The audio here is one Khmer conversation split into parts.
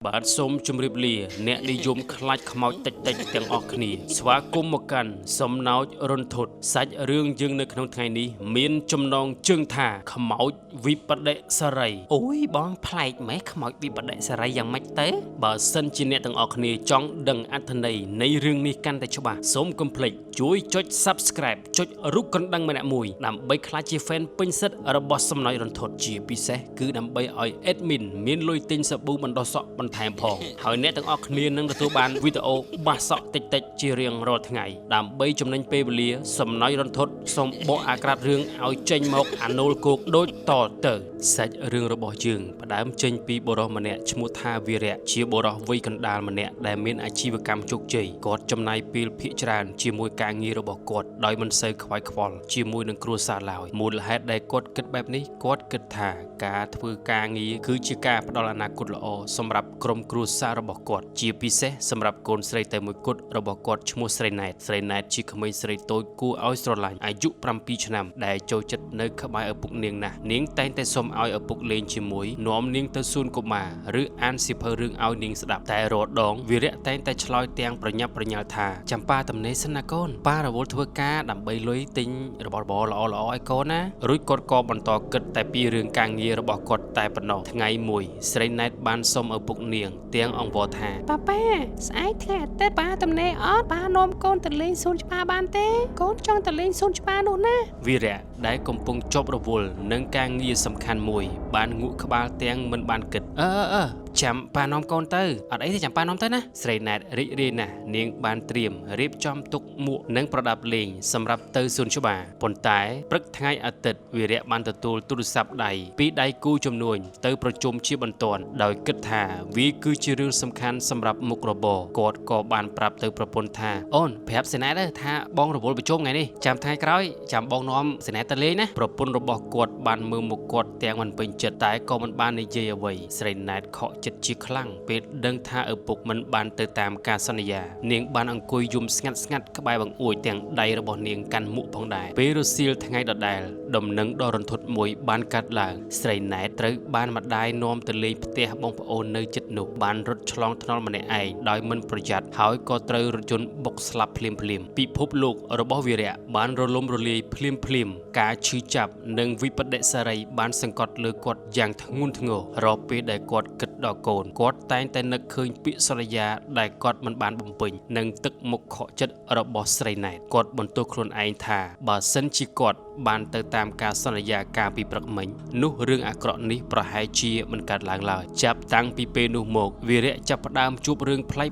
បាទសូមជម្រាបលាអ្នកនិយមខ្លាចខ្មោចតិចទាំងអស់គ្នាស្វាគមន៍មកកាន់សំណោចរន្ធត់សាច់រឿងយើងនៅក្នុងថ្ងៃនេះមានចំណងជើងថាខ្មោចវិបដិសារីអូយបងប្លែកម៉េះខ្មោចវិបដិសារីយ៉ាងម៉េចទៅបើសិនជាអ្នកទាំងអស់គ្នាចង់ដឹងអត្ថន័យនៃរឿងនេះកាន់តែច្បាស់សូមកុំភ្លេចជួយចុច Subscribe ចុចរូបកណ្ដឹងម្នាក់មួយដើម្បីក្លាយជា fan ពេញសិទ្ធរបស់សំណោចរន្ធត់ជាពិសេសគឺដើម្បីឲ្យ admin មានលុយទិញសាប៊ូបណ្ដោះសក់បន្ថែមផងហើយអ្នកទាំងអស់គ្នានឹងទទួលបានវីដេអូបាសសក់តិចជារៀងរាល់ថ្ងៃដើម្បីចំណេញពេលវេលាសំណោចរន្ធត់សូមបកអាក្រាតរឿងឲ្យចេញមកអានូលគោកដូចតទៅសាច់រឿងរបស់យើងផ្ដើមចេញពីបុរសម្នាក់ឈ្មោះថាវីរៈជាបុរសវ័យកណ្ដាលម្នាក់ដែលមានអាជីវកម្មជោគជ័យគាត់ចំណាយពេលភាគច្រើនជាមួយការងាររបស់គាត់ដោយមិនសូវខ្វាយខ្វល់ជាមួយនឹងគ្រួសារឡើយមូលហេតុដែលគាត់គិតបែបនេះគាត់គិតថាការធ្វើការងារគឺជាការផ្ដល់អនាគតល្អសម្រាប់ក្រុមគ្រួសាររបស់គាត់ជាពិសេសសម្រាប់កូនស្រីតែមួយគត់របស់គាត់ឈ្មោះស្រីណែតជាក្មេងស្រីតូចគួរឲ្យស្រឡាញ់អាយុ7ឆ្នាំដែលចូលចិត្តនៅក្បែរឪពុកនាងណាស់នាងតែងតែសុំឲ្យឪពុកលេងជាមួយនាំនាងទៅសួនកុមារឬអានសៀវភៅរឿងឲ្យនាងស្ដាប់តែរាល់ដងវីរៈតែងតែឆ្លើយទាំងប្រញាប់ប្រញាល់ថាចាំប៉ាតំណេសិនណាកូនប៉ារវល់ធ្វើការដើម្បីលុយទិញរបស់របរល្អៗឲ្យកូនណារួចគាត់ក៏បន្តគិតតែពីរឿងការងាររបស់គាត់តែប៉ុណ្ណោះថ្ងៃមួយស្រីណែតបានសុំឪពុកនាងទាំងអង្វរថាប៉ាស្អែកថ្ងៃអាទិត្យប៉ាតំណេអត់ប៉ានាំកូនទៅលេងសួនច្បារបានទេកូនចង់ទៅលេងសួនច្បារនោះណាវីរៈដែលកំពុងជាប់រវល់នឹងការងារសំខាន់មួយបានងក់ក្បាលទាំងមិនបានគិតចាំប៉ានាំកូនទៅអត់អីទេចាំប៉ានាំទៅណាស្រីណែតរីករាយណាស់នាងបានត្រៀមរៀបចំទុកមួកនិងប្រដាប់លេងសម្រាប់ទៅសួនច្បារប៉ុន្តែព្រឹកថ្ងៃអាទិត្យវីរៈបានទទួលទូរស័ព្ទដៃពីដៃគូជំនួញទៅប្រជុំជាបន្ទាន់ដោយគិតថាវាគឺជារឿងសំខាន់សម្រាប់មុខរបរគាត់ក៏បានប្រាប់ទៅប្រពន្ធថាអូនប្រាប់ស្រីណែតថាបងរវល់ប្រជុំថ្ងៃនេះចាំថ្ងៃក្រោយចាំបងនាំស្រីណែតទៅលេងណាប្រពន្ធរបស់គាត់បានមើលមុខគាត់ទាំងមិនពេញចិត្តតែក៏មិនបាននិយាយអ្វីស្រីណែតខកចិត្តជាខ្លាំងពេលដឹងថាឪពុកមិនបានទៅតាមការសន្យានាងបានអង្គុយយំស្ងាត់ក្បែរបង្អួចទាំងដៃរបស់នាងកាន់មុខផងដែរពេលរសៀលថ្ងៃដដែលដំណឹងដ៏រន្ធត់មួយបានកាត់ឡើងស្រីណែតត្រូវបានម្ដាយនាំទៅលេងផ្ទះបងប្អូននៅជិតនោះបានរត់ឆ្លងថ្នល់ម្នាក់ឯងដោយមិនប្រយ័ត្នហើយក៏ត្រូវរថយន្តបុកស្លាប់ភ្លាមពិភពលោករបស់វីរៈបានរលំរលាយភ្លាមការឈឺចាប់និងវិបដិសារីបានសង្កត់លើគាត់យ៉ាងធ្ងន់ធ្ងររាល់ពេលដែលគាត់គិតដល់កូនគាត់តែងតែនឹកឃើញពាក្យសន្យាដែលគាត់មិនបានបំពេញនិងទឹកមុខខកចិត្តរបស់ស្រីណែតគាត់បន្ទោសខ្លួនឯងថាបើសិនជាគាត់បានទៅតាមការសន្យាកាលពីព្រឹកមិញនោះរឿងអាក្រក់នេះប្រហែលជាមិនកើតឡើងឡើយចាប់តាំងពីពេលនោះមកវីរៈចាប់ផ្ដើមជួបរឿងប្លែក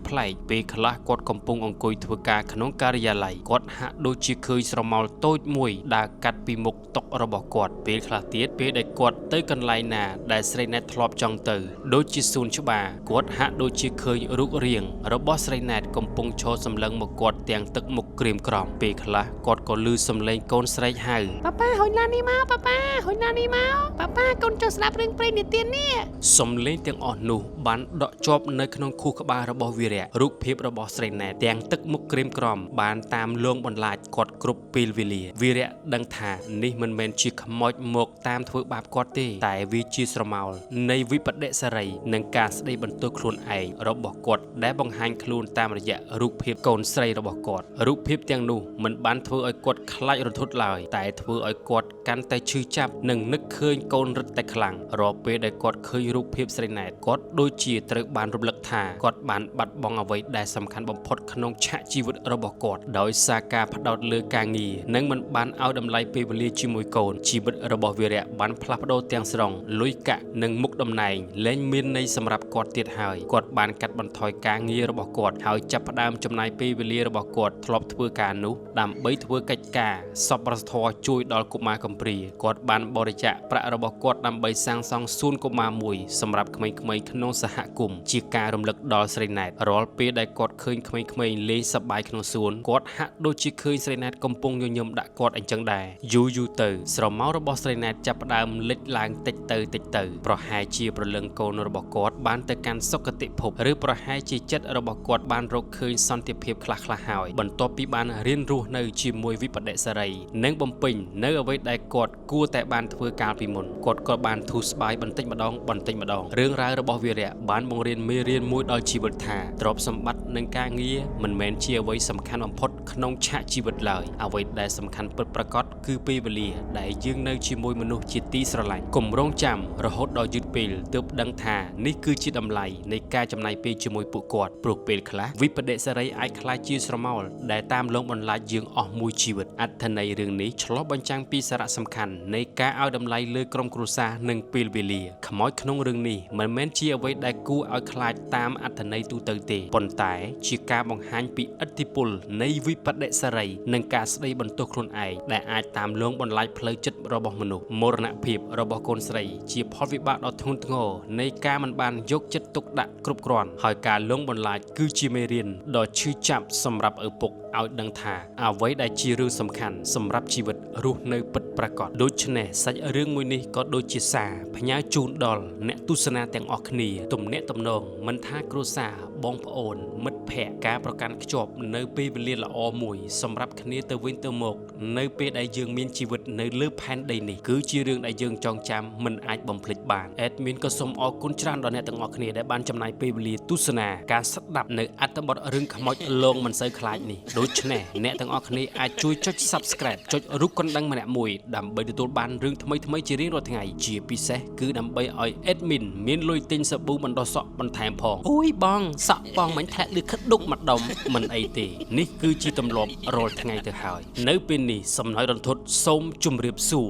ពេលខ្លះគាត់កំពុងអង្គុយធ្វើការក្នុងការិយាល័យគាត់ហាក់ដូចជាឃើញស្រមោលតូចមួយដើរកាត់ពីមុខតុរបស់គាត់ពេលខ្លះទៀតពេលដែលគាត់ទៅកន្លែងណាដែលស្រីណែតធ្លាប់ចង់ទៅដូចជាសួនច្បារគាត់ហាក់ដូចជាឃើញរូបរាងរបស់ស្រីណែតកំពុងឈរសម្លឹងមកគាត់ទាំងទឹកមុខក្រៀមក្រំពេលខ្លះគាត់ក៏ឮសំឡេងកូនស្រែកហៅប៉ាហុយឡាននេះមកប៉ាហុយឡាននេះមកប៉ាកូនចង់ស្ដាប់រឿងព្រេងនិទាននេះសំឡេងទាំងអស់នោះបានដក់ជាប់នៅក្នុងខួរក្បាលរបស់វីរៈរូបភាពរបស់ស្រីណែតទាំងទឹកមុខក្រៀមក្រំបានតាមលងបន្លាចគាត់គ្រប់ពេលវេលាវីរៈដឹងថានេះមិនមែនជាខ្មោចមកតាមធ្វើបាបគាត់ទេតែវាជាស្រមោលនៃវិបដិសារីនិងការស្ដីបន្ទោសខ្លួនឯងរបស់គាត់ដែលបង្ហាញខ្លួនតាមរយៈរូបភាពកូនស្រីរបស់គាត់រូបភាពទាំងនោះមិនបានធ្វើឲ្យគាត់ខ្លាចរន្ធត់ឡើយតែធ្វើឲ្យគាត់កាន់តែឈឺចាប់និងនឹកឃើញកូនរឹតតែខ្លាំងរាល់ពេលដែលគាត់ឃើញរូបភាពស្រីណែតគាត់ដូចជាត្រូវបានរំលឹកថាគាត់បានបាត់បង់អ្វីដែលសំខាន់បំផុតក្នុងឆាកជីវិតរបស់គាត់ដោយសារការផ្ដោតលើការងារនិងមិនបានឲ្យតម្លៃពេលវេលាជាមួយកូនជីវិតរបស់វីរៈបានផ្លាស់ប្ដូរទាំងស្រុងលុយកាក់និងមុខតំណែងលែងមានន័យសម្រាប់គាត់ទៀតហើយគាត់បានកាត់បន្ថយការងាររបស់គាត់ហើយចាប់ផ្ដើមចំណាយពេលវេលារបស់គាត់ធ្លាប់ធ្វើការនោះដើម្បីធ្វើកិច្ចការសប្បុរសធម៌ជួយដល់កុមារកំព្រាគាត់បានបរិច្ចាគប្រាក់របស់គាត់ដើម្បីសាងសង់សួនកុមារមួយសម្រាប់ក្មេងៗក្នុងសហគមន៍ជាការរំលឹកដល់ស្រីណែតរាល់ពេលដែលគាត់ឃើញក្មេងៗលេងសប្បាយក្នុងសួនគាត់ហាក់ដូចជាឃើញស្រីណែតកំពុងញញឹមដាក់គាត់អញ្ចឹងដែរយូរទៅស្រមោលរបស់ស្រីណែតចាប់ផ្ដើមលេចឡើងតិចទៅប្រហែលជាព្រលឹងកូនរបស់គាត់បានទៅកាន់សុគតិភពឬប្រហែលជាចិត្តរបស់គាត់បានរកឃើញសន្តិភាពខ្លះហើយបន្ទាប់ពីបានរៀនរស់នៅជាមួយវិបដិសារីនិងបំពេញនៅអ្វីដែល គាត់គួរតែបានធ្វើកាលពីមុនគាត់ក៏បានធូរស្បើយបន្តិចម្ដងរឿងរ៉ាវរបស់វីរៈបានបង្រៀនមេរៀនមួយដល់ជីវិតថាទ្រព្យសម្បត្តិនិងការងារមិនមែនជាអ្វីសំខាន់បំផុតក្នុងឆាកជីវិតឡើយអ្វីដែលសំខាន់ពិតប្រាកដគឺពេលវេលាដែលយើងនៅជាមួយមនុស្សជាទីស្រឡាញ់កុំរងចាំរហូតដល់យឺតពេលទើបដឹងថានេះគឺជាតម្លៃនៃការចំណាយពេលជាមួយពួកគាត់ព្រោះពេលខ្លះវិបដិសារីអាចក្លាយជាស្រមោលដែលតាមលងបន្លាចយើងអស់មួយជីវិតអត្ថន័យរឿងនេះឆ្លុះបញ្ចាំងពីសារៈសំខាន់នៃការឲ្យតម្លៃលើក្រុមគ្រួសារនិងពេលវេលាខ្មោចក្នុងរឿងនេះមិនមែនជាអ្វីដែលគួរឲ្យខ្លាចតាមអត្ថន័យទូទៅទេប៉ុន្តែជាការបង្ហាញពីឥទ្ធិពលនៃវិបដិសារីនិងការស្ដីបន្ទោសខ្លួនឯងដែលអាចតាមលងបន្លាចផ្លូវចិត្តរបស់មនុស្សមរណភាពរបស់កូនស្រីជាផលវិបាកដ៏ធ្ងន់ធ្ងរនៃការមិនបានយកចិត្តទុកដាក់គ្រប់គ្រាន់ហើយការលងបន្លាចគឺជាមេរៀនដ៏ឈឺចាប់សម្រាប់ឪពុកឲ្យដឹងថាអ្វីដែលជារឿងសំខាន់សម្រាប់ជីវិតរស់នៅពិតប្រាកដដូច្នេះសាច់រឿងមួយនេះក៏ដូចជាសារផ្ញើជូនដល់អ្នកទស្សនាទាំងអស់គ្នាទំនាក់ទំនងមិនថាគ្រួសារបងប្អូនមិត្តភ័ក្តិការប្រកាន់ខ្ជាប់នៅពេលវេលាល្អមួយសម្រាប់គ្នាទៅវិញទៅមកនៅពេលដែលយើងមានជីវិតនៅលើផែនដីនេះគឺជារឿងដែលយើងចងចាំមិនអាចបំភ្លេចបានអេដមីនក៏សូមអរគុណច្រើនដល់អ្នកទាំងអស់គ្នាដែលបានចំណាយពេលវេលាទស្សនាការស្ដាប់នៅអត្ថបទរឿងខ្មោចលងមិនសូវខ្លាចនេះដូច្នេះអ្នកទាំងអស់គ្នាអាចជួយចុច Subscribe ចុចរូបកណ្ដឹងម្នាក់មួយដើម្បីទទួលបានរឿងថ្មីៗជារៀងរាល់ថ្ងៃជាពិសេសគឺដើម្បីឲ្យ Admin មានលុយទិញសាប៊ូបណ្ដោះសក់បន្ថែមផងអូយបងសក់បងមិនធ្លាក់លឺខិតដុកម្ដុំមិនអីទេនេះគឺជាទម្លាប់រាល់ថ្ងៃទៅហើយនៅពេលនេះសំណោយរន្ធត់សូមជម្រាបសួរ